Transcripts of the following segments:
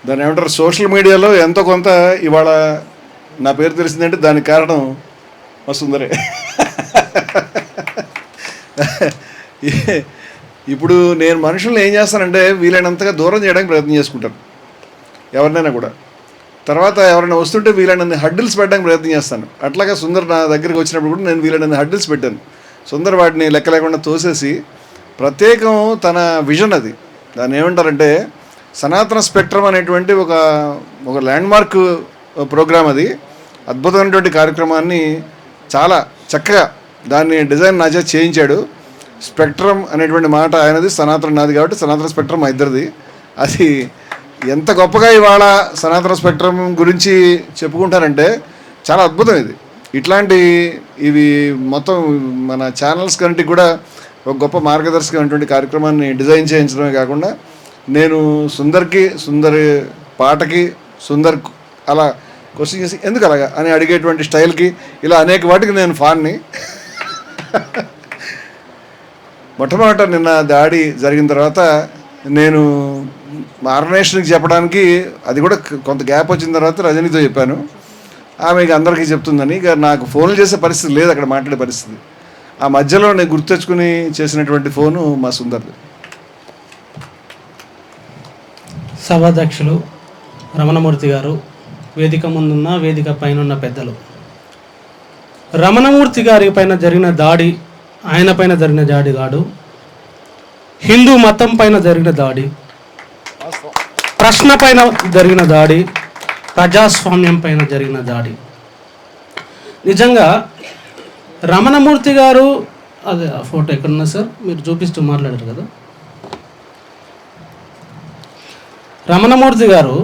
దాన్ని ఏమంటారు, సోషల్ మీడియాలో ఎంతో కొంత ఇవాళ నా పేరు తెలిసిందంటే దానికి కారణం మా సుందరే. ఇప్పుడు నేను మనుషుల్ని ఏం చేస్తానంటే వీలైనంతగా దూరం చేయడానికి ప్రయత్నం చేసుకుంటాను ఎవరినైనా కూడా. తర్వాత ఎవరైనా వస్తుంటే వీలైనన్ని హడ్డిల్స్ పెట్టడానికి ప్రయత్నం చేస్తాను. అట్లాగా సుందర్ నా దగ్గరికి వచ్చినప్పుడు కూడా నేను వీలైనన్ని హడ్డిల్స్ పెట్టాను. సుందర్ వాటిని లెక్క లేకుండా తోసేసి ప్రత్యేకం తన విజన్ అది. దాన్ని ఏమంటారంటే సనాతన స్పెక్ట్రమ్ అనేటువంటి ఒక ల్యాండ్మార్క్ ప్రోగ్రామ్. అది అద్భుతమైనటువంటి కార్యక్రమాన్ని చాలా చక్కగా దాన్ని డిజైన్ నా చేత చేయించాడు. స్పెక్ట్రమ్ అనేటువంటి మాట ఆయనది, సనాతన నాది, కాబట్టి సనాతన స్పెక్ట్రమ్ మా ఇద్దరిది. అది ఎంత గొప్పగా ఇవాళ సనాతన స్పెక్ట్రమ్ గురించి చెప్పుకుంటారంటే చాలా అద్భుతం ఇది. ఇవి మొత్తం మన ఛానల్స్ కంటే కూడా ఒక గొప్ప మార్గదర్శకమైనటువంటి కార్యక్రమాన్ని డిజైన్ చేయించడమే కాకుండా నేను సుందరి పాటకి సుందర్ అలా క్వశ్చన్ చేసి ఎందుకు అలాగా అని అడిగేటువంటి స్టైల్కి ఇలా అనేక వాటికి నేను ఫాన్ని. మొట్టమొదట నిన్న దాడి జరిగిన తర్వాత నేను ఆర్గనైజేషన్కి చెప్పడానికి అది కూడా కొంత గ్యాప్ వచ్చిన తర్వాత రజనీతో చెప్పాను. ఆమెకి అందరికీ చెప్తుందని. ఇక నాకు ఫోన్లు చేసే పరిస్థితి లేదు, అక్కడ మాట్లాడే పరిస్థితి. ఆ మధ్యలో నేను గుర్తు తెచ్చుకుని చేసినటువంటి ఫోను మా సుందర్ది. సభాధ్యక్షులు రమణమూర్తి గారు, వేదిక ముందున్న వేదిక పైన ఉన్న పెద్దలు, రమణమూర్తి గారి పైన జరిగిన దాడి ఆయన పైన జరిగిన దాడి కాదు, హిందూ మతం పైన జరిగిన దాడి, ప్రశ్న పైన జరిగిన దాడి, ప్రజాస్వామ్యం పైన జరిగిన దాడి. నిజంగా రమణమూర్తి గారు, అదే ఆ ఫోటో ఎక్కడున్నా సార్, మీరు చూపిస్తూ మాట్లాడారు కదా. రమణమూర్తి గారు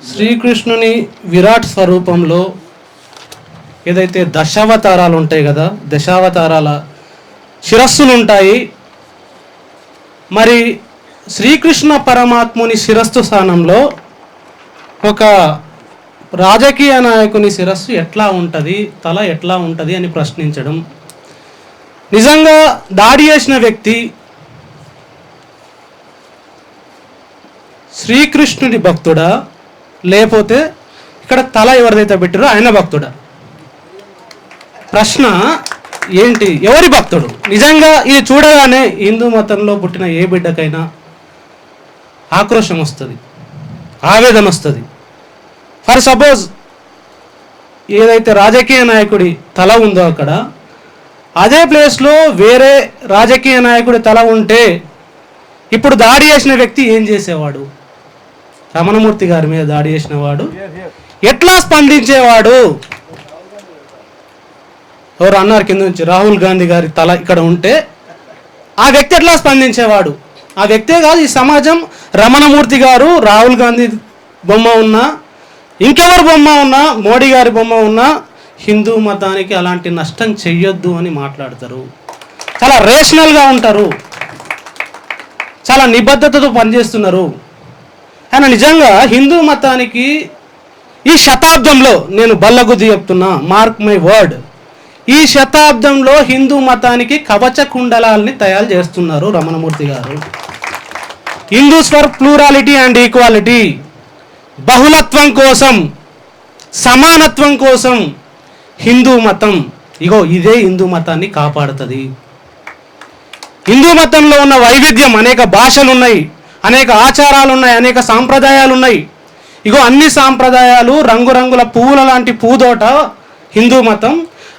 శ్రీకృష్ణుని విరాట్ స్వరూపంలో ఏదైతే దశావతారాలు ఉంటాయి కదా, దశావతారాల శిరస్సులు ఉంటాయి. మరి శ్రీకృష్ణ పరమాత్ముని శిరస్సు స్థానంలో ఒక రాజకీయ నాయకుని శిరస్సు ఎట్లా ఉంటుంది, తల ఎట్లా ఉంటుంది అని ప్రశ్నించడం. నిజంగా దాడి చేసిన వ్యక్తి శ్రీకృష్ణుడి భక్తుడా, లేకపోతే ఇక్కడ తల ఎవరిదైతే పెట్టారో ఆయన భక్తుడా? ప్రశ్న ఏంటి, ఎవరి భక్తుడు? నిజంగా ఇది చూడగానే హిందూ మతంలో పుట్టిన ఏ బిడ్డకైనా ఆక్రోశం వస్తుంది, ఆవేదన వస్తుంది. ఫర్ సపోజ్ ఏదైతే రాజకీయ నాయకుడి తల ఉందో అక్కడ, అదే ప్లేస్లో వేరే రాజకీయ నాయకుడి తల ఉంటే ఇప్పుడు దాడి చేసిన వ్యక్తి ఏం చేసేవాడు? రమణమూర్తి గారి మీద దాడి చేసిన వాడు ఎట్లా స్పందించేవాడు? ఎవరు అన్నారు కింద నుంచి, రాహుల్ గాంధీ గారి తల ఇక్కడ ఉంటే ఆ వ్యక్తి ఎట్లా స్పందించేవాడు? ఆ వ్యక్తే కాదు, ఈ సమాజం రమణమూర్తి గారు, రాహుల్ గాంధీ బొమ్మ ఉన్నా, ఇంకెవరి బొమ్మ ఉన్నా, మోడీ గారి బొమ్మ ఉన్నా హిందూ మతానికి అలాంటి నష్టం చెయ్యొద్దు అని మాట్లాడతారు. చాలా రేషనల్గా ఉంటారు, చాలా నిబద్ధతతో పనిచేస్తున్నారు. ఆయన నిజంగా హిందూ మతానికి ఈ శతాబ్దంలో, నేను బల్లగుద్ది చెప్తున్నా, మార్క్ మై వర్డ్, ఈ శతాబ్దంలో హిందూ మతానికి కవచ కుండలాల్ని తయారు చేస్తున్నారు రమణమూర్తి గారు. Hindus for plurality and equality, బహుళత్వం కోసం, సమానత్వం కోసం హిందూ మతం, ఇదే హిందూ మతాన్ని కాపాడుతుంది. హిందూ మతంలో ఉన్న వైవిధ్యం, అనేక భాషలు ఉన్నాయి, అనేక ఆచారాలు ఉన్నాయి, అనేక సాంప్రదాయాలు ఉన్నాయి. అన్ని సాంప్రదాయాలు, రంగురంగుల పువ్వుల లాంటి పూదోట హిందూ మతం.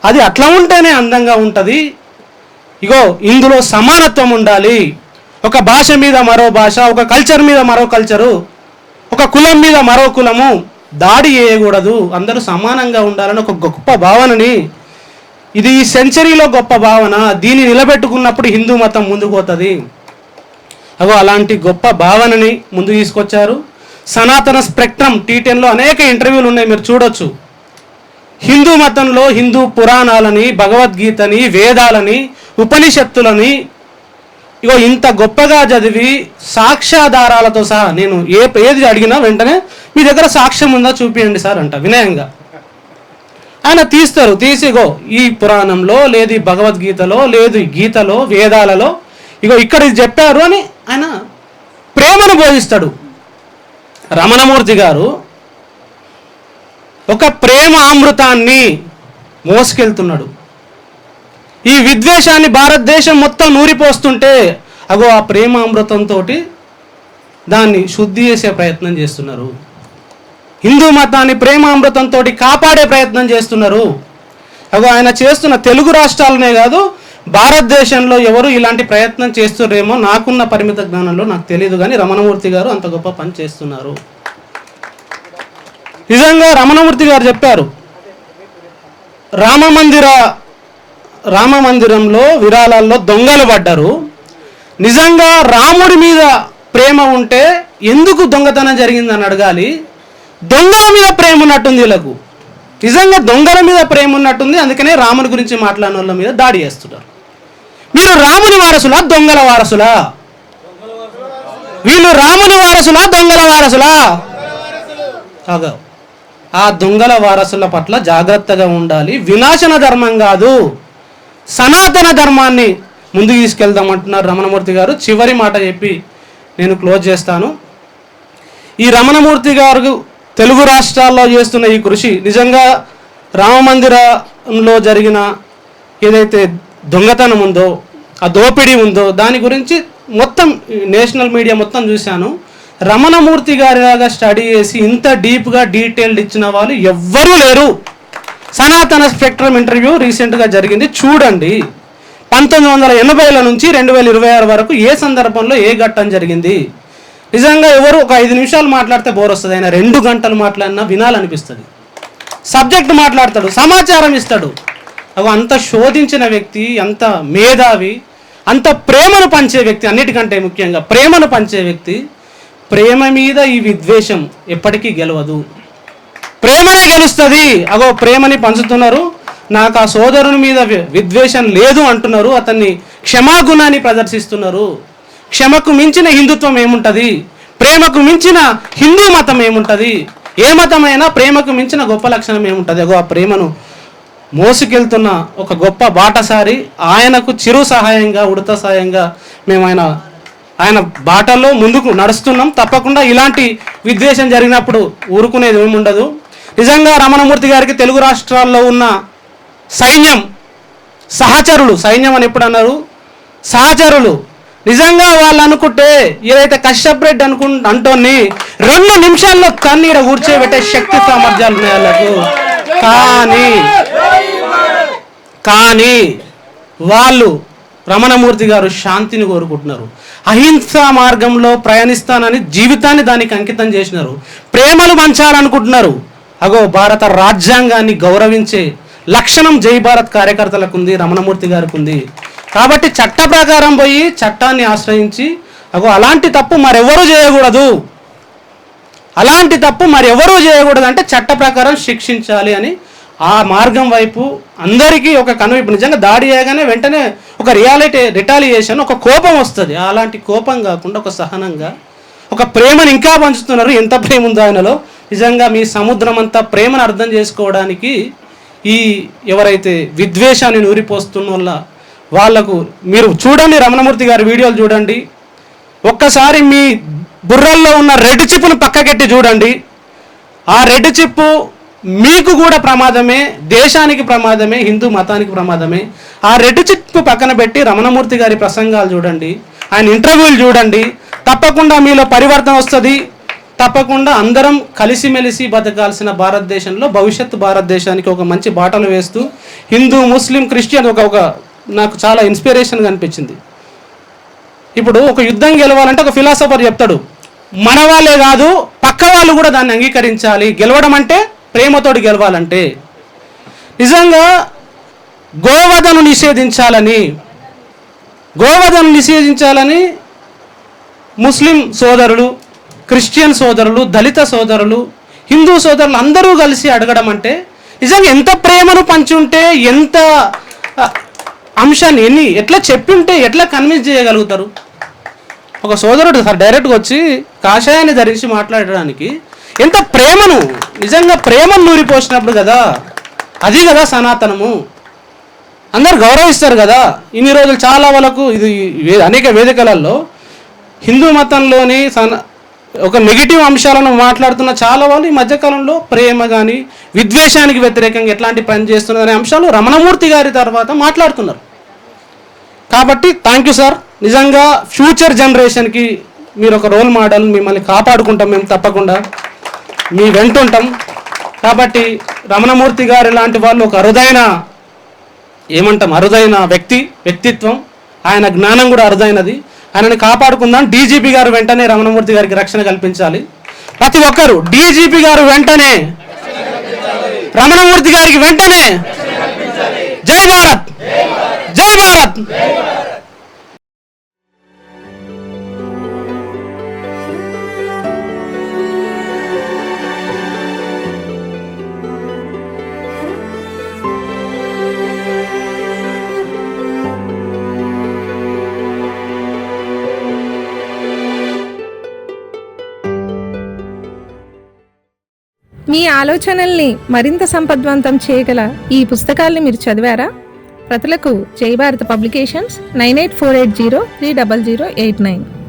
అది అట్లా ఉంటేనే అందంగా ఉంటుంది. ఇందులో సమానత్వం ఉండాలి. ఒక భాష మీద మరో భాష, ఒక కల్చర్ మీద మరో కల్చరు, ఒక కులం మీద మరో కులము దాడి చేయకూడదు, అందరూ సమానంగా ఉండాలని ఒక గొప్ప భావనని, ఇది ఈ సెంచరీలో గొప్ప భావన, దీన్ని నిలబెట్టుకున్నప్పుడు హిందూ మతం ముందుకు పోతుంది. అలాంటి గొప్ప భావనని ముందు తీసుకొచ్చారు. సనాతన స్పెక్ట్రమ్ T10లో అనేక ఇంటర్వ్యూలు ఉన్నాయి, మీరు చూడొచ్చు. హిందూ మతంలో హిందూ పురాణాలని, భగవద్గీతని, వేదాలని, ఉపనిషత్తులని ఇంత గొప్పగా చదివి సాక్ష్యాధారాలతో సహా, నేను ఏది అడిగినా వెంటనే మీ దగ్గర సాక్ష్యం ఉందా చూపించండి సార్ అంట వినయంగా. ఆయన తీసి ఈ పురాణంలో లేదు, ఈ భగవద్గీతలో లేదు, ఈ గీతలో, వేదాలలో ఇక్కడ ఇది చెప్పారు అని ఆయన ప్రేమను బోధిస్తాడు. రమణమూర్తి గారు ఒక ప్రేమ అమృతాన్ని మోసుకెళ్తున్నాడు. ఈ విద్వేషాన్ని భారతదేశం మొత్తం నూరిపోస్తుంటే అగో ఆ ప్రేమ అమృతంతో దాన్ని శుద్ధి చేసే ప్రయత్నం చేస్తున్నారు. హిందూ మతాన్ని ప్రేమ అమృతంతో కాపాడే ప్రయత్నం చేస్తున్నారు. అగో ఆయన చేస్తున్న తెలుగు రాష్ట్రాలనే కాదు, భారతదేశంలో ఎవరు ఇలాంటి ప్రయత్నం చేస్తున్నారేమో నాకున్న పరిమిత జ్ఞానంలో నాకు తెలియదు, కానీ రమణమూర్తి గారు అంత గొప్ప పని చేస్తున్నారు. నిజంగా రమణమూర్తి గారు చెప్పారు, రామ మందిరంలో విరాళాల్లో దొంగలు పడ్డారు. నిజంగా రాముడి మీద ప్రేమ ఉంటే ఎందుకు దొంగతనం జరిగిందని అడగాలి. దొంగల మీద ప్రేమ ఉన్నట్టుంది వీళ్ళకు. నిజంగా దొంగల మీద ప్రేమ ఉన్నట్టుంది, అందుకనే రాముని గురించి మాట్లాడిన వాళ్ళ మీద దాడి చేస్తున్నారు. మీరు రాముని వారసులా, దొంగల వారసులా? వీళ్ళు రాముని వారసులా, దొంగల వారసులా? కాగా ఆ దొంగల వారసుల పట్ల జాగ్రత్తగా ఉండాలి. వినాశన ధర్మం కాదు, సనాతన ధర్మాన్ని ముందుకు తీసుకెళ్దామంటున్నారు రమణమూర్తి గారు. చివరి మాట చెప్పి నేను క్లోజ్ చేస్తాను. ఈ రమణమూర్తి గారు తెలుగు రాష్ట్రాల్లో చేస్తున్న ఈ కృషి నిజంగా రామ మందిరంలో జరిగిన ఏదైతే దొంగతనం ఉందో, ఆ దోపిడీ ఉందో, దాని గురించి మొత్తం నేషనల్ మీడియా మొత్తం చూశాను. రమణమూర్తి గారిలాగా స్టడీ చేసి ఇంత డీప్గా డీటెయిల్డ్ ఇచ్చిన వాళ్ళు ఎవ్వరూ లేరు. సనాతన స్పెక్ట్రమ్ ఇంటర్వ్యూ రీసెంట్గా జరిగింది, చూడండి. 1980ల నుంచి 2026 వరకు ఏ సందర్భంలో ఏ ఘట్టం జరిగింది. నిజంగా ఎవరు ఒక 5 నిమిషాలు మాట్లాడితే బోర్ వస్తుంది, ఆయన 2 గంటలు మాట్లాడినా వినాలనిపిస్తుంది. సబ్జెక్ట్ మాట్లాడతాడు, సమాచారం ఇస్తాడు. అవి అంత శోధించిన వ్యక్తి, అంత మేధావి, అంత ప్రేమను పంచే వ్యక్తి, అన్నిటికంటే ముఖ్యంగా ప్రేమను పంచే వ్యక్తి. ప్రేమ మీద ఈ విద్వేషం ఎప్పటికీ గెలవదు, ప్రేమనే గెలుస్తుంది. అగో ప్రేమని పంచుతున్నారు. నాకు ఆ సోదరుని మీద విద్వేషం లేదు అంటున్నారు, అతన్ని క్షమాగుణాన్ని ప్రదర్శిస్తున్నారు. క్షమకు మించిన హిందుత్వం ఏముంటుంది? ప్రేమకు మించిన హిందూ మతం ఏముంటుంది? ఏ మతమైనా ప్రేమకు మించిన గొప్ప లక్షణం ఏముంటుంది? అగో ఆ ప్రేమను మోసుకెళ్తున్న ఒక గొప్ప బాటసారి. ఆయనకు చిరు సహాయంగా, ఉడత సహాయంగా మేము ఆయన బాటల్లో ముందుకు నడుస్తున్నాం. తప్పకుండా ఇలాంటి విద్వేషం జరిగినప్పుడు ఊరుకునేది ఏముండదు. నిజంగా రమణమూర్తి గారికి తెలుగు రాష్ట్రాల్లో ఉన్న సైన్యం, సహచరులు, సైన్యం అని ఎప్పుడు అన్నారు, సహచరులు, నిజంగా వాళ్ళు అనుకుంటే ఏదైతే కశ్యప్ రెడ్డి అంటోని 2 నిమిషాల్లో కన్నీడ కూర్చోబెట్టే శక్తి సామర్థ్యాలు ఉన్నాయి వాళ్ళకు. కానీ వాళ్ళు రమణమూర్తి గారు శాంతిని కోరుకుంటున్నారు. అహింసా మార్గంలో ప్రయాణిస్తానని జీవితాన్ని దానికి అంకితం చేసినారు. ప్రేమలు పంచాలనుకుంటున్నారు. అగో భారత రాజ్యాంగాన్ని గౌరవించే లక్షణం జై భారత్ కార్యకర్తలకు ఉంది, రమణమూర్తి గారికి ఉంది. కాబట్టి చట్ట ప్రకారం పోయి చట్టాన్ని ఆశ్రయించి అగో అలాంటి తప్పు మరెవరూ చేయకూడదు, అలాంటి తప్పు మరెవరూ చేయకూడదు అంటే చట్ట ప్రకారం శిక్షించాలి అని ఆ మార్గం వైపు అందరికీ ఒక కనువిప్పు. నిజంగా దాడి చేయగానే వెంటనే ఒక రిటాలియేషన్, ఒక కోపం వస్తుంది. అలాంటి కోపం కాకుండా ఒక సహనంగా ఒక ప్రేమను ఇంకా పంచుతున్నారు. ఎంత ప్రేమ ఉందో ఆయనలో. నిజంగా మీ సముద్రం అంతా ప్రేమను అర్థం చేసుకోవడానికి ఈ ఎవరైతే విద్వేషాన్ని నూరిపోస్తున్న వాళ్లకు మీరు చూడండి, రమణమూర్తి గారి వీడియోలు చూడండి. ఒక్కసారి మీ బుర్రల్లో ఉన్న రెడ్ చిప్పును పక్కకెట్టి చూడండి. ఆ రెడ్ చిప్పు మీకు కూడా ప్రమాదమే, దేశానికి ప్రమాదమే, హిందూ మతానికి ప్రమాదమే. ఆ రెడ్ చిప్పు పక్కన పెట్టి రమణమూర్తి గారి ప్రసంగాలు చూడండి, ఆయన ఇంటర్వ్యూలు చూడండి. తప్పకుండా మీలో పరివర్తన వస్తుంది. తప్పకుండా అందరం కలిసిమెలిసి బతకాల్సిన భారతదేశంలో భవిష్యత్తు భారతదేశానికి ఒక మంచి బాటలు వేస్తూ హిందూ, ముస్లిం, క్రిస్టియన్ ఒక నాకు చాలా ఇన్స్పిరేషన్గా అనిపించింది. ఇప్పుడు ఒక యుద్ధం గెలవాలంటే ఒక ఫిలాసఫర్ చెప్తాడు, మన వాళ్ళే కాదు పక్క వాళ్ళు కూడా దాన్ని అంగీకరించాలి. గెలవడం అంటే ప్రేమతోటి గెలవాలంటే. నిజంగా గోవధను నిషేధించాలని ముస్లిం సోదరులు, క్రిస్టియన్ సోదరులు, దళిత సోదరులు, హిందూ సోదరులు అందరూ కలిసి అడగడం అంటే నిజంగా ఎంత ప్రేమను పంచి ఉంటే, ఎంత అంశాన్ని ఎట్లా చెప్పింటే ఎట్లా కన్విన్స్ చేయగలుగుతారు? ఒక సోదరుడు డైరెక్ట్గా వచ్చి కాషాయాన్ని ధరించి మాట్లాడడానికి ఎంత ప్రేమను, నిజంగా ప్రేమను నూరిపోసినప్పుడు కదా, అది కదా సనాతనము. అందరు గౌరవిస్తారు కదా. ఇన్ని రోజులు చాలా వాళ్ళకు ఇది అనేక వేదికలలో హిందూ మతంలోని ఒక నెగిటివ్ అంశాలను మాట్లాడుతున్న చాలా వాళ్ళు ఈ మధ్యకాలంలో ప్రేమ కానీ విద్వేషానికి వ్యతిరేకంగా ఎట్లాంటి పని చేస్తున్నారు అనే అంశాలు రమణమూర్తి గారి తర్వాత మాట్లాడుతున్నారు. కాబట్టి థ్యాంక్ యూ సార్. నిజంగా ఫ్యూచర్ జనరేషన్కి మీరు ఒక రోల్ మోడల్, మిమ్మల్ని కాపాడుకుంటాం మేము, తప్పకుండా మీ వెంటుంటాం. కాబట్టి రమణమూర్తి గారు లాంటి వాళ్ళు ఒక అరుదైన వ్యక్తిత్వం, ఆయన జ్ఞానం కూడా అరుదైనది. ఆయనని కాపాడుకుందాం. డీజీపీ గారు వెంటనే రమణమూర్తి గారికి రక్షణ కల్పించాలి. ప్రతి ఒక్కరు డీజీపీ గారు వెంటనే రమణమూర్తి గారికి వెంటనే. జై భారత్, జై భారత్. మీ ఆలోచనల్ని మరింత సంపద్వంతం చేయగల ఈ పుస్తకాల్ని మీరు చదివారా? ప్రతులకు జై భారత్ పబ్లికేషన్స్ 9848030089.